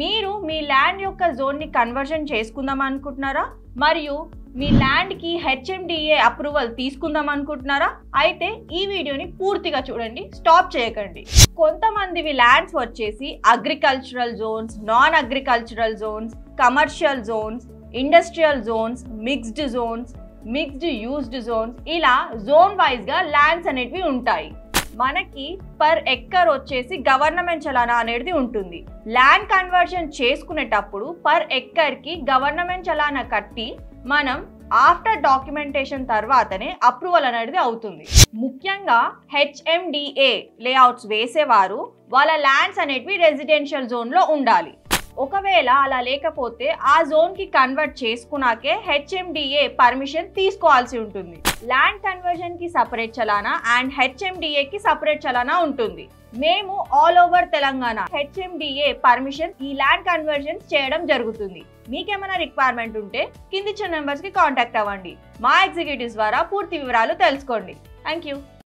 మీరు మీ ల్యాండ్ యొక్క జోన్ని కన్వర్షన్ చేసుకుందాం అనుకుంటున్నారా? మరియు మీ ల్యాండ్కి హెచ్ఎండిఏ అప్రూవల్ తీసుకుందాం అనుకుంటున్నారా? అయితే ఈ వీడియోని పూర్తిగా చూడండి, స్టాప్ చేయకండి. కొంతమందివి ల్యాండ్స్ వచ్చేసి agricultural zones, non agricultural zones, commercial zones, industrial zones, mixed zones, mixed used zones, ఇలా జోన్ వైజ్గా ల్యాండ్స్ అనేటివి ఉంటాయి. మనకి పర్ ఎక్కర్ వచ్చేసి గవర్నమెంట్ చలానా అనేది ఉంటుంది. ల్యాండ్ కన్వర్షన్ చేసుకునేటప్పుడు పర్ ఎక్కర్కి గవర్నమెంట్ చలానా కట్టి మనం ఆఫ్టర్ డాక్యుమెంటేషన్ తర్వాతనే అప్రూవల్ అనేది అవుతుంది. ముఖ్యంగా హెచ్ఎండిఏ లేఅవుట్స్ వేసేవారు వాళ్ళ ల్యాండ్స్ అనేటివి రెసిడెన్షియల్ జోన్లో ఉండాలి. ఒకవేళ అలా లేకపోతే ఆ జోన్కి కన్వర్ట్ చేసుకున్నాకే హెచ్ఎండిఏ పర్మిషన్ తీసుకోవాల్సి ఉంటుంది. ల్యాండ్ కన్వర్షన్కి సపరేట్ చలానా అండ్ హెచ్ఎండిఏకి సపరేట్ చలానా ఉంటుంది. మేము all over Telangana HMDA permission ఈ ల్యాండ్ కన్వర్షన్స్ చేయడం జరుగుతుంది. మీకేమైనా రిక్వైర్మెంట్ ఉంటే కింది ఇచ్చిన నెంబర్స్కి కాంటాక్ట్ అవ్వండి. మా ఎగ్జిక్యూటివ్స్ ద్వారా పూర్తి వివరాలు తెలుసుకోండి. Thank you.